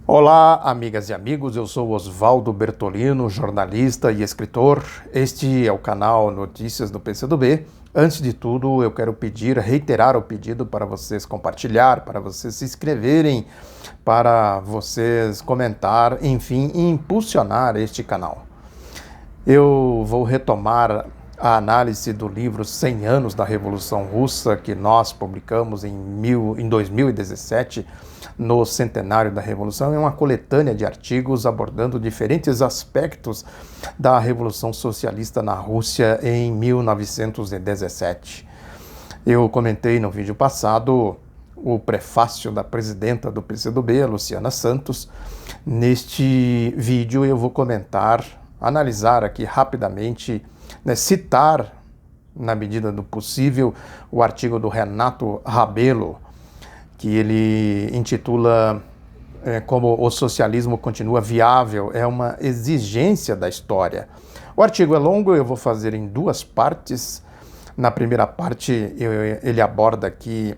Olá, amigas e amigos, eu sou Oswaldo Bertolino, jornalista e escritor. Este é o canal Notícias do PCdoB. Antes de tudo, eu quero reiterar o pedido para vocês compartilhar, para vocês se inscreverem, para vocês comentar, enfim, impulsionar este canal. Eu vou retomar a análise do livro 100 anos da Revolução Russa, que nós publicamos em 2017, no centenário da Revolução. É uma coletânea de artigos abordando diferentes aspectos da Revolução Socialista na Rússia em 1917. Eu comentei no vídeo passado o prefácio da presidenta do PCdoB, Luciana Santos. Neste vídeo eu vou analisar aqui rapidamente, citar, na medida do possível, o artigo do Renato Rabelo, que ele intitula Como o socialismo continua viável, é uma exigência da história. O artigo é longo, eu vou fazer em duas partes. Na primeira parte, ele aborda aqui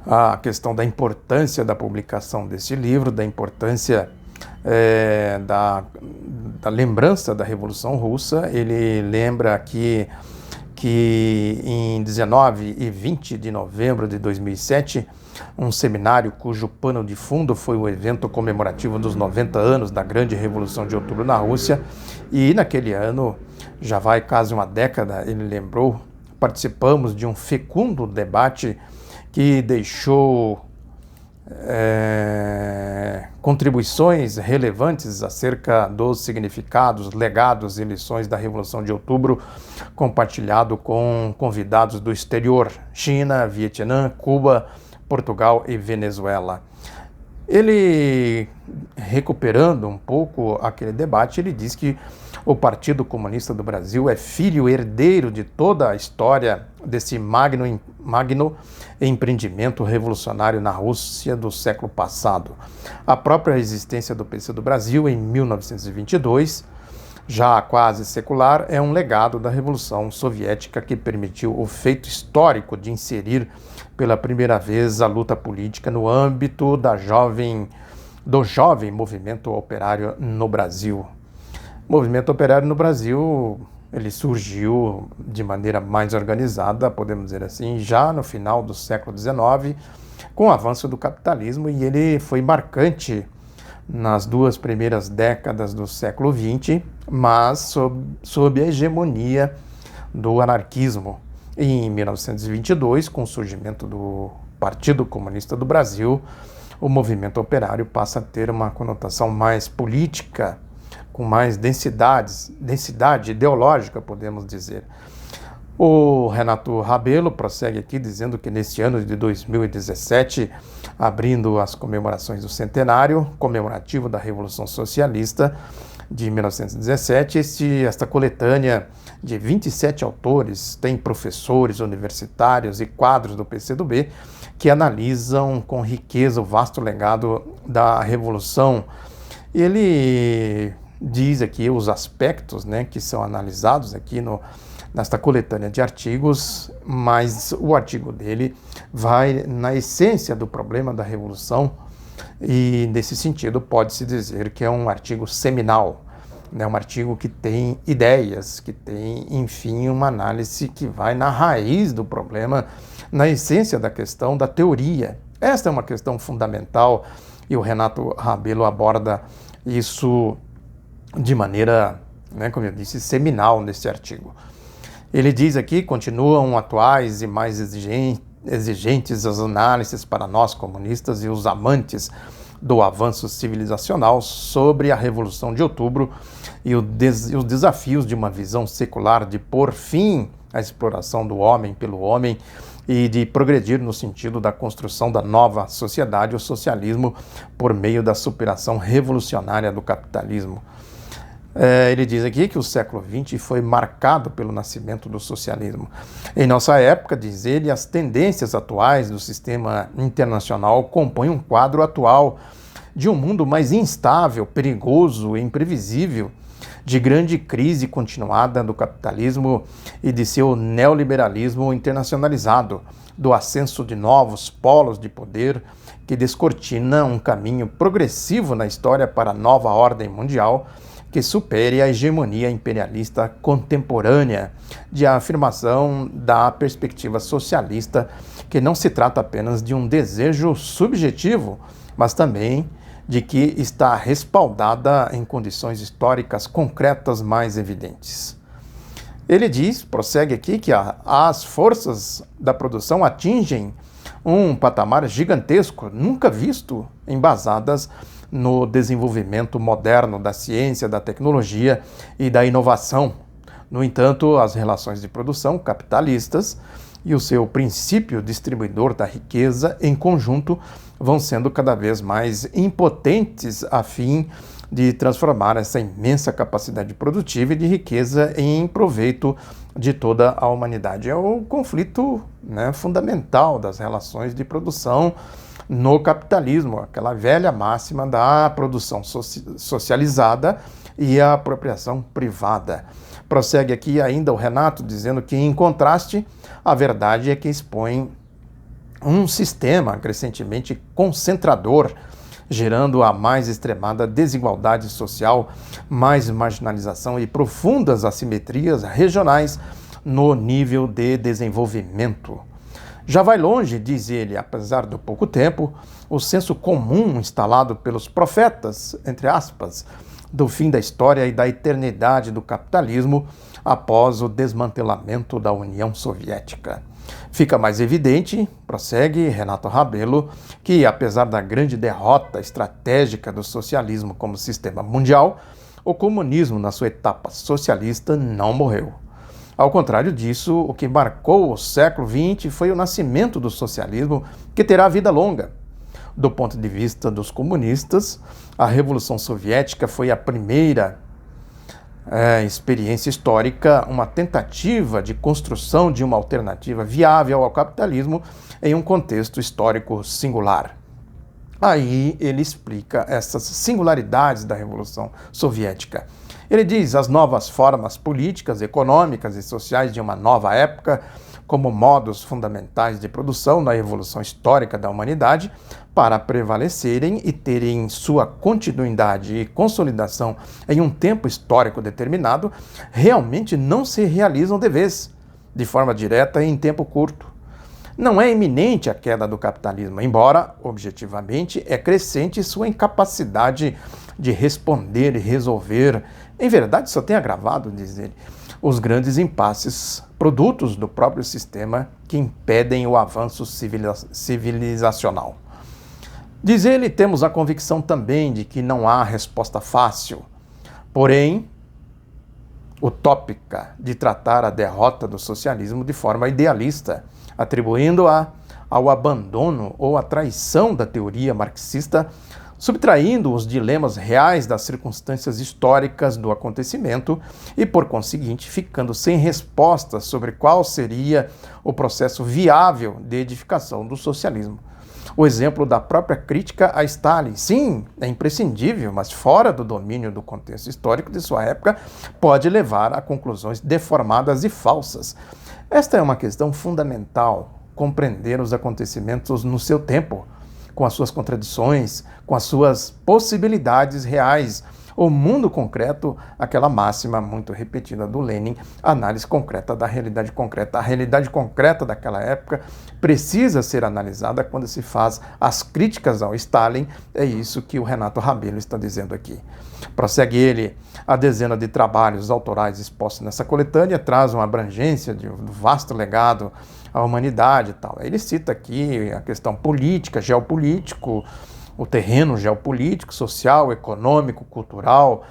a questão da importância da publicação desse livro, da importância da lembrança da Revolução Russa. Ele lembra aqui que em 19 e 20 de novembro de 2007, um seminário cujo pano de fundo foi o evento comemorativo dos 90 anos da Grande Revolução de Outubro na Rússia, e naquele ano, já vai quase uma década, ele lembrou, participamos de um fecundo debate que deixou contribuições relevantes acerca dos significados, legados e lições da Revolução de Outubro, compartilhado com convidados do exterior: China, Vietnã, Cuba, Portugal e Venezuela. Ele, recuperando um pouco aquele debate, ele diz que o Partido Comunista do Brasil é filho herdeiro de toda a história desse magno empreendimento revolucionário na Rússia do século passado. A própria existência do PC do Brasil em 1922, já quase secular, é um legado da Revolução Soviética que permitiu o feito histórico de inserir pela primeira vez a luta política no âmbito do jovem movimento operário no Brasil. O movimento operário no Brasil, ele surgiu de maneira mais organizada, podemos dizer assim, já no final do século XIX, com o avanço do capitalismo, e ele foi marcante nas duas primeiras décadas do século XX, mas sob a hegemonia do anarquismo. Em 1922, com o surgimento do Partido Comunista do Brasil, o movimento operário passa a ter uma conotação mais política, com mais densidade ideológica, podemos dizer. O Renato Rabelo prossegue aqui dizendo que neste ano de 2017, abrindo as comemorações do centenário comemorativo da Revolução Socialista de 1917, esta coletânea de 27 autores tem professores universitários e quadros do PCdoB que analisam com riqueza o vasto legado da Revolução. Ele diz aqui os aspectos, que são analisados aqui nesta coletânea de artigos, mas o artigo dele vai na essência do problema da Revolução, e nesse sentido pode-se dizer que é um artigo seminal, um artigo que tem ideias, que tem, enfim, uma análise que vai na raiz do problema, na essência da questão da teoria. Esta é uma questão fundamental e o Renato Rabelo aborda isso de maneira, como eu disse, seminal nesse artigo. Ele diz aqui: continuam atuais e mais exigentes as análises para nós comunistas e os amantes do avanço civilizacional sobre a Revolução de Outubro e os desafios de uma visão secular de pôr fim à exploração do homem pelo homem e de progredir no sentido da construção da nova sociedade, o socialismo, por meio da superação revolucionária do capitalismo. Ele diz aqui que o século XX foi marcado pelo nascimento do socialismo. Em nossa época, diz ele, as tendências atuais do sistema internacional compõem um quadro atual de um mundo mais instável, perigoso e imprevisível, de grande crise continuada do capitalismo e de seu neoliberalismo internacionalizado, do ascenso de novos polos de poder que descortina um caminho progressivo na história para a nova ordem mundial que supere a hegemonia imperialista contemporânea, de afirmação da perspectiva socialista, que não se trata apenas de um desejo subjetivo, mas também de que está respaldada em condições históricas concretas mais evidentes. Ele prossegue aqui, que as forças da produção atingem um patamar gigantesco, nunca visto, embasadas no desenvolvimento moderno da ciência, da tecnologia e da inovação. No entanto, as relações de produção capitalistas e o seu princípio distribuidor da riqueza em conjunto vão sendo cada vez mais impotentes a fim de transformar essa imensa capacidade produtiva e de riqueza em proveito de toda a humanidade. É o conflito, fundamental das relações de produção no capitalismo, aquela velha máxima da produção socializada e a apropriação privada. Prossegue aqui ainda o Renato dizendo que, em contraste, a verdade é que expõe um sistema crescentemente concentrador, gerando a mais extremada desigualdade social, mais marginalização e profundas assimetrias regionais no nível de desenvolvimento. Já vai longe, diz ele, apesar do pouco tempo, o senso comum instalado pelos profetas, entre aspas, do fim da história e da eternidade do capitalismo após o desmantelamento da União Soviética. Fica mais evidente, prossegue Renato Rabelo, que apesar da grande derrota estratégica do socialismo como sistema mundial, o comunismo na sua etapa socialista não morreu. Ao contrário disso, o que marcou o século XX foi o nascimento do socialismo, que terá vida longa. Do ponto de vista dos comunistas, a Revolução Soviética foi a primeira experiência histórica, uma tentativa de construção de uma alternativa viável ao capitalismo em um contexto histórico singular. Aí ele explica essas singularidades da Revolução Soviética. Ele diz as novas formas políticas, econômicas e sociais de uma nova época como modos fundamentais de produção na evolução histórica da humanidade para prevalecerem e terem sua continuidade e consolidação em um tempo histórico determinado, realmente não se realizam de vez, de forma direta e em tempo curto. Não é iminente a queda do capitalismo, embora, objetivamente, é crescente sua incapacidade de responder e resolver. Em verdade, só tem agravado, diz ele, os grandes impasses produtos do próprio sistema que impedem o avanço civilizacional. Diz ele, temos a convicção também de que não há resposta fácil, porém utópica, de tratar a derrota do socialismo de forma idealista, atribuindo-a ao abandono ou à traição da teoria marxista, subtraindo os dilemas reais das circunstâncias históricas do acontecimento e, por conseguinte, ficando sem respostas sobre qual seria o processo viável de edificação do socialismo. O exemplo da própria crítica a Stalin, sim, é imprescindível, mas fora do domínio do contexto histórico de sua época, pode levar a conclusões deformadas e falsas. Esta é uma questão fundamental, compreender os acontecimentos no seu tempo, com as suas contradições, com as suas possibilidades reais. O mundo concreto, aquela máxima muito repetida do Lenin, análise concreta da realidade concreta. A realidade concreta daquela época precisa ser analisada quando se faz as críticas ao Stalin. É isso que o Renato Rabelo está dizendo aqui. Prossegue ele, a dezena de trabalhos autorais expostos nessa coletânea traz uma abrangência de um vasto legado à humanidade e tal. Ele cita aqui a questão política, geopolítico, o terreno geopolítico, social, econômico, cultural,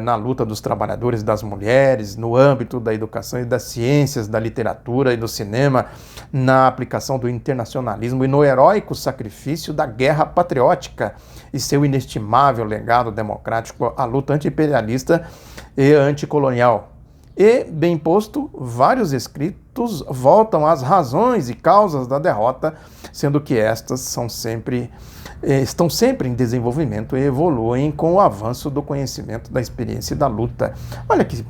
na luta dos trabalhadores e das mulheres, no âmbito da educação e das ciências, da literatura e do cinema, na aplicação do internacionalismo e no heróico sacrifício da guerra patriótica e seu inestimável legado democrático à luta anti-imperialista e anticolonial. E, bem posto, vários escritos voltam às razões e causas da derrota, sendo que estas estão sempre em desenvolvimento e evoluem com o avanço do conhecimento, da experiência e da luta. Olha que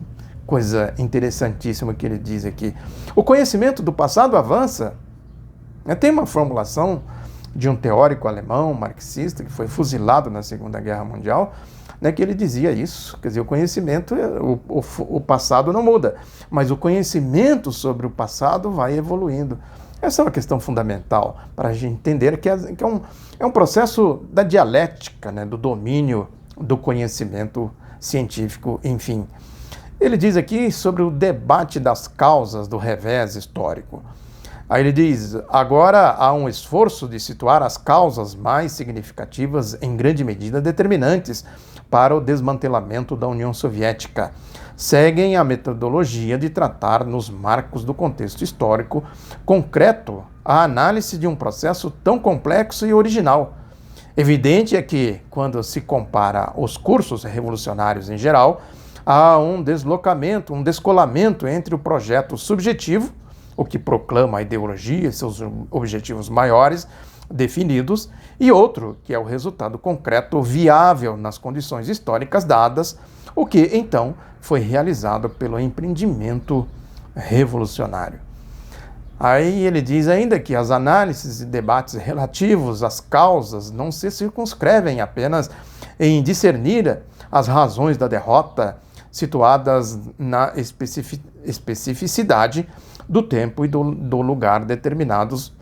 coisa interessantíssima que ele diz aqui. O conhecimento do passado avança. Tem uma formulação de um teórico alemão marxista que foi fuzilado na Segunda Guerra Mundial, né, que ele dizia isso. Quer dizer, o conhecimento, o passado não muda, mas o conhecimento sobre o passado vai evoluindo. Essa é uma questão fundamental para a gente entender que é um processo da dialética, né, do domínio do conhecimento científico, enfim. Ele diz aqui sobre o debate das causas do revés histórico. Aí ele diz: agora há um esforço de situar as causas mais significativas, em grande medida determinantes, para o desmantelamento da União Soviética. Seguem a metodologia de tratar nos marcos do contexto histórico concreto a análise de um processo tão complexo e original. Evidente é que, quando se compara os cursos revolucionários em geral, há um deslocamento, um descolamento entre o projeto subjetivo, o que proclama a ideologia e seus objetivos maiores definidos, e outro, que é o resultado concreto viável nas condições históricas dadas, o que, então, foi realizado pelo empreendimento revolucionário. Aí ele diz ainda que as análises e debates relativos às causas não se circunscrevem apenas em discernir as razões da derrota situadas na especificidade do tempo e do lugar determinados,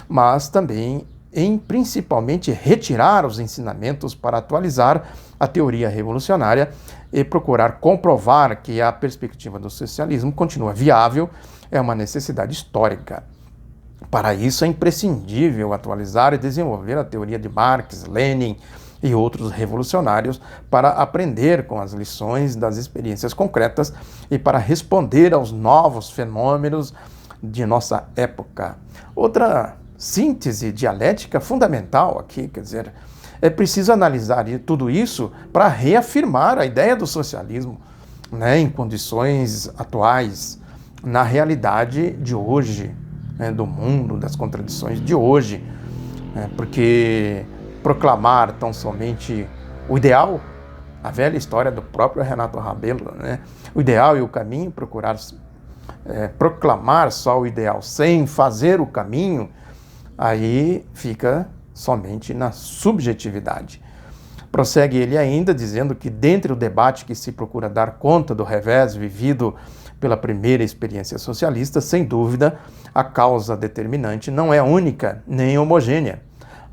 mas também em principalmente retirar os ensinamentos para atualizar a teoria revolucionária e procurar comprovar que a perspectiva do socialismo continua viável, é uma necessidade histórica. Para isso é imprescindível atualizar e desenvolver a teoria de Marx, Lenin e outros revolucionários para aprender com as lições das experiências concretas e para responder aos novos fenômenos de nossa época. Outra síntese dialética fundamental aqui, quer dizer, é preciso analisar tudo isso para reafirmar a ideia do socialismo, né, em condições atuais, na realidade de hoje, né, do mundo, das contradições de hoje, né, porque proclamar tão somente o ideal, a velha história do próprio Renato Rabelo, né, o ideal e o caminho, proclamar só o ideal sem fazer o caminho, aí fica somente na subjetividade. Prossegue ele ainda dizendo que, dentre o debate que se procura dar conta do revés vivido pela primeira experiência socialista, sem dúvida, a causa determinante não é única nem homogênea.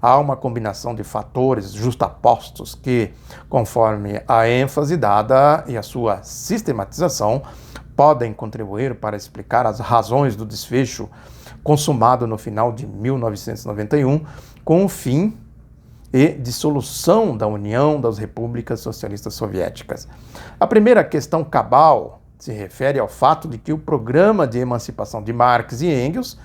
Há uma combinação de fatores justapostos que, conforme a ênfase dada e a sua sistematização, podem contribuir para explicar as razões do desfecho consumado no final de 1991, com o fim e dissolução da União das Repúblicas Socialistas Soviéticas. A primeira questão cabal se refere ao fato de que o programa de emancipação de Marx e Engels,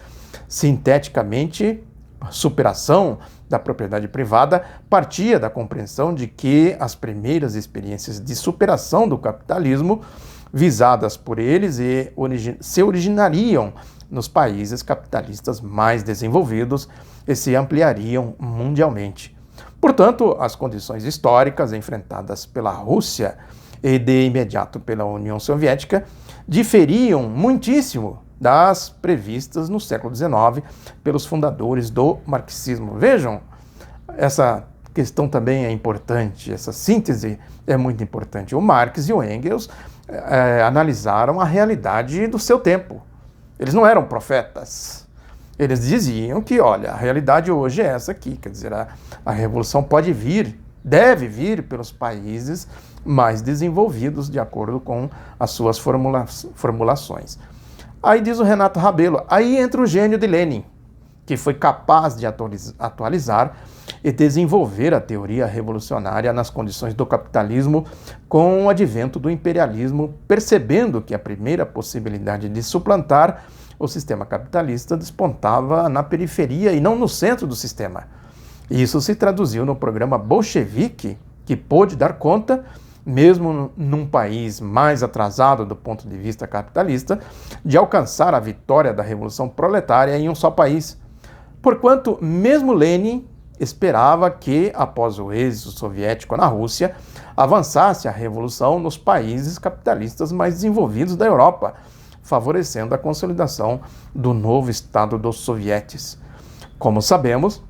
sinteticamente, a superação da propriedade privada, partia da compreensão de que as primeiras experiências de superação do capitalismo visadas por eles se originariam nos países capitalistas mais desenvolvidos e se ampliariam mundialmente. Portanto, as condições históricas enfrentadas pela Rússia e de imediato pela União Soviética diferiam muitíssimo das previstas no século XIX pelos fundadores do marxismo. Vejam, essa questão também é importante, essa síntese é muito importante. O Marx e o Engels analisaram a realidade do seu tempo. Eles não eram profetas. Eles diziam que, olha, a realidade hoje é essa aqui, quer dizer, a revolução pode vir, deve vir pelos países mais desenvolvidos, de acordo com as suas formulações. Aí diz o Renato Rabelo, aí entra o gênio de Lenin, que foi capaz de atualizar e desenvolver a teoria revolucionária nas condições do capitalismo com o advento do imperialismo, percebendo que a primeira possibilidade de suplantar o sistema capitalista despontava na periferia e não no centro do sistema. Isso se traduziu no programa bolchevique, que pôde dar conta, mesmo num país mais atrasado do ponto de vista capitalista, de alcançar a vitória da Revolução Proletária em um só país. Porquanto, mesmo Lenin esperava que, após o êxito soviético na Rússia, avançasse a revolução nos países capitalistas mais desenvolvidos da Europa, favorecendo a consolidação do novo Estado dos Sovietes. Como sabemos,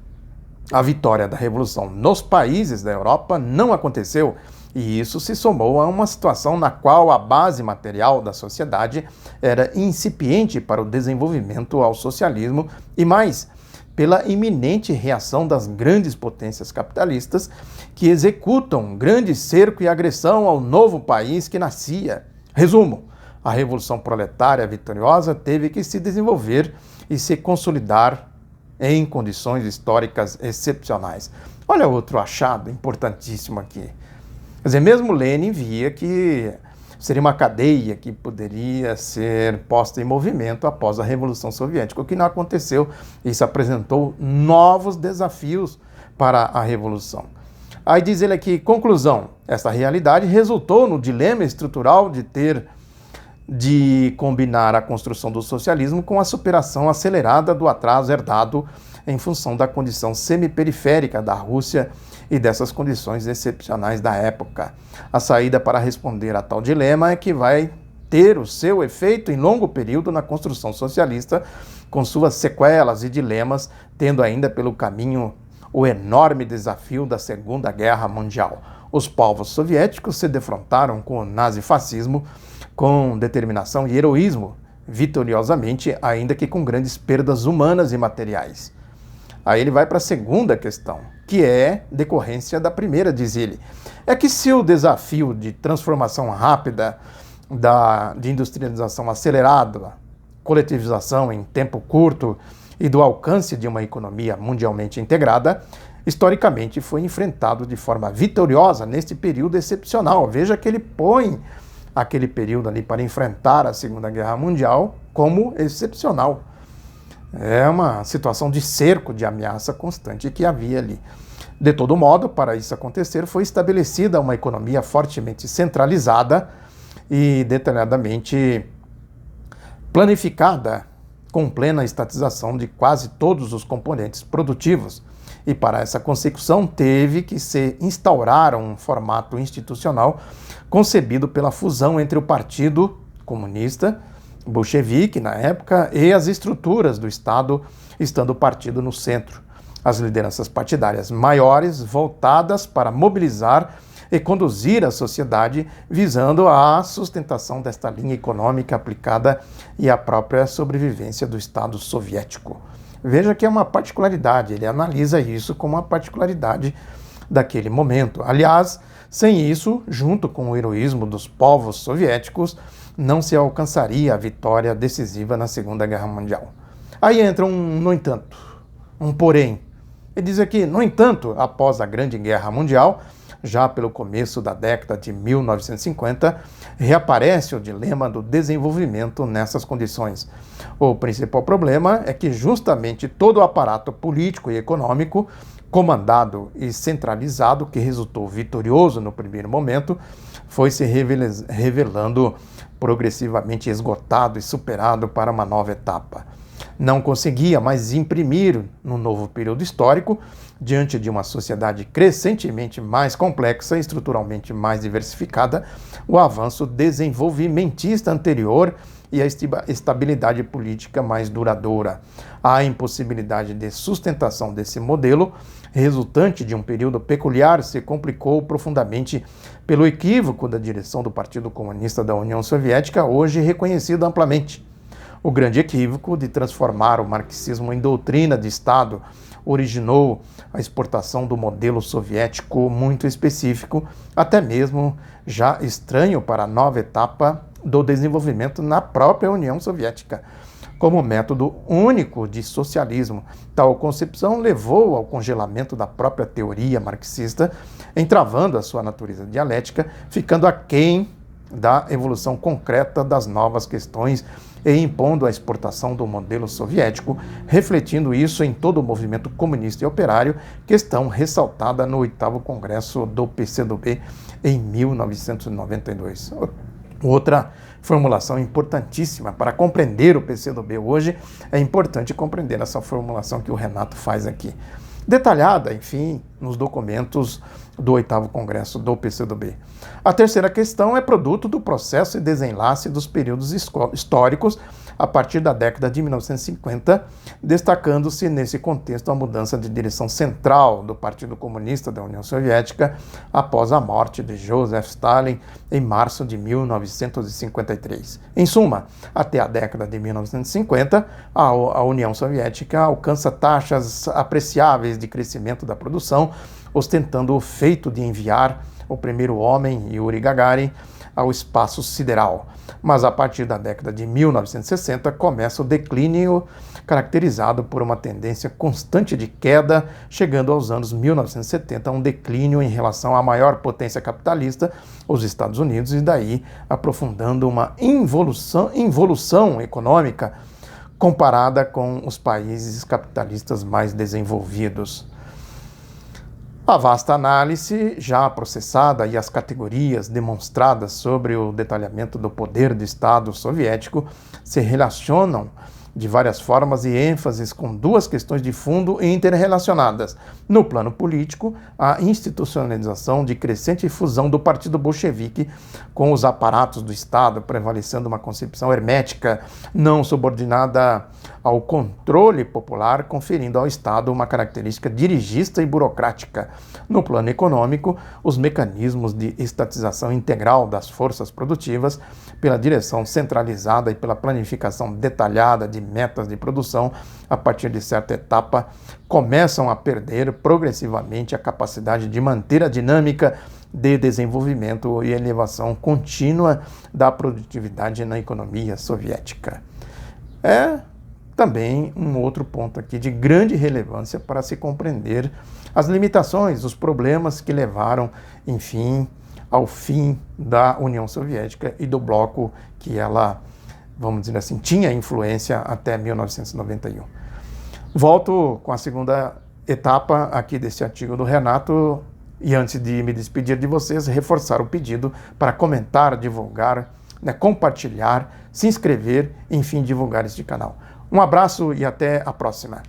A vitória da Revolução nos países da Europa não aconteceu, e isso se somou a uma situação na qual a base material da sociedade era incipiente para o desenvolvimento ao socialismo e mais, pela iminente reação das grandes potências capitalistas que executam grande cerco e agressão ao novo país que nascia. Resumo: a Revolução Proletária vitoriosa teve que se desenvolver e se consolidar em condições históricas excepcionais. Olha outro achado importantíssimo aqui. Quer dizer, mesmo Lenin via que seria uma cadeia que poderia ser posta em movimento após a Revolução Soviética, o que não aconteceu. Isso apresentou novos desafios para a Revolução. Aí diz ele aqui, conclusão, essa realidade resultou no dilema estrutural de combinar a construção do socialismo com a superação acelerada do atraso herdado em função da condição semiperiférica da Rússia e dessas condições excepcionais da época. A saída para responder a tal dilema é que vai ter o seu efeito em longo período na construção socialista, com suas sequelas e dilemas, tendo ainda pelo caminho o enorme desafio da Segunda Guerra Mundial. Os povos soviéticos se defrontaram com o nazifascismo com determinação e heroísmo, vitoriosamente, ainda que com grandes perdas humanas e materiais. Aí ele vai para a segunda questão, que é decorrência da primeira, diz ele. É que se o desafio de transformação rápida, de industrialização acelerada, coletivização em tempo curto e do alcance de uma economia mundialmente integrada, historicamente foi enfrentado de forma vitoriosa neste período excepcional. Veja que ele põe aquele período ali para enfrentar a Segunda Guerra Mundial como excepcional. É uma situação de cerco, de ameaça constante que havia ali. De todo modo, para isso acontecer, foi estabelecida uma economia fortemente centralizada e detalhadamente planificada, com plena estatização de quase todos os componentes produtivos. E para essa consecução teve que se instaurar um formato institucional concebido pela fusão entre o Partido Comunista bolchevique na época e as estruturas do Estado, estando o partido no centro. As lideranças partidárias maiores voltadas para mobilizar e conduzir a sociedade visando a sustentação desta linha econômica aplicada e a própria sobrevivência do Estado soviético. Veja que é uma particularidade, ele analisa isso como uma particularidade daquele momento. Aliás, sem isso, junto com o heroísmo dos povos soviéticos, não se alcançaria a vitória decisiva na Segunda Guerra Mundial. Aí entra no entanto, um porém. Ele diz aqui, no entanto, após a Grande Guerra Mundial, já pelo começo da década de 1950, reaparece o dilema do desenvolvimento nessas condições. O principal problema é que justamente todo o aparato político e econômico, comandado e centralizado, que resultou vitorioso no primeiro momento, foi se revelando progressivamente esgotado e superado para uma nova etapa. Não conseguia mais imprimir, no novo período histórico, diante de uma sociedade crescentemente mais complexa e estruturalmente mais diversificada, o avanço desenvolvimentista anterior e a estabilidade política mais duradoura. A impossibilidade de sustentação desse modelo, resultante de um período peculiar, se complicou profundamente pelo equívoco da direção do Partido Comunista da União Soviética, hoje reconhecido amplamente. O grande equívoco de transformar o marxismo em doutrina de Estado originou a exportação do modelo soviético muito específico, até mesmo já estranho para a nova etapa do desenvolvimento na própria União Soviética, como método único de socialismo. Tal concepção levou ao congelamento da própria teoria marxista, entravando a sua natureza dialética, ficando aquém da evolução concreta das novas questões e impondo a exportação do modelo soviético, refletindo isso em todo o movimento comunista e operário, questão ressaltada no 8º Congresso do PCdoB em 1992. Outra formulação importantíssima para compreender o PCdoB hoje, é importante compreender essa formulação que o Renato faz aqui. Detalhada, enfim, nos documentos do 8º Congresso do PCdoB. A terceira questão é produto do processo e desenlace dos períodos históricos a partir da década de 1950, destacando-se nesse contexto a mudança de direção central do Partido Comunista da União Soviética após a morte de Joseph Stalin em março de 1953. Em suma, até a década de 1950, a União Soviética alcança taxas apreciáveis de crescimento da produção, ostentando o feito de enviar o primeiro homem, Yuri Gagarin, ao espaço sideral. Mas a partir da década de 1960 começa o declínio, caracterizado por uma tendência constante de queda, chegando aos anos 1970 a um declínio em relação à maior potência capitalista, os Estados Unidos, e daí aprofundando uma involução econômica comparada com os países capitalistas mais desenvolvidos. A vasta análise já processada e as categorias demonstradas sobre o detalhamento do poder do Estado soviético se relacionam de várias formas e ênfases com duas questões de fundo interrelacionadas. No plano político, a institucionalização de crescente fusão do Partido Bolchevique com os aparatos do Estado, prevalecendo uma concepção hermética, não subordinada ao controle popular, conferindo ao Estado uma característica dirigista e burocrática. No plano econômico, os mecanismos de estatização integral das forças produtivas, pela direção centralizada e pela planificação detalhada de metas de produção, a partir de certa etapa, começam a perder progressivamente a capacidade de manter a dinâmica de desenvolvimento e elevação contínua da produtividade na economia soviética. É também um outro ponto aqui de grande relevância para se compreender as limitações, os problemas que levaram, enfim, ao fim da União Soviética e do bloco que ela, vamos dizer assim, tinha influência até 1991. Volto com a segunda etapa aqui desse artigo do Renato e, antes de me despedir de vocês, reforçar o pedido para comentar, divulgar, compartilhar, se inscrever, enfim, divulgar este canal. Um abraço e até a próxima.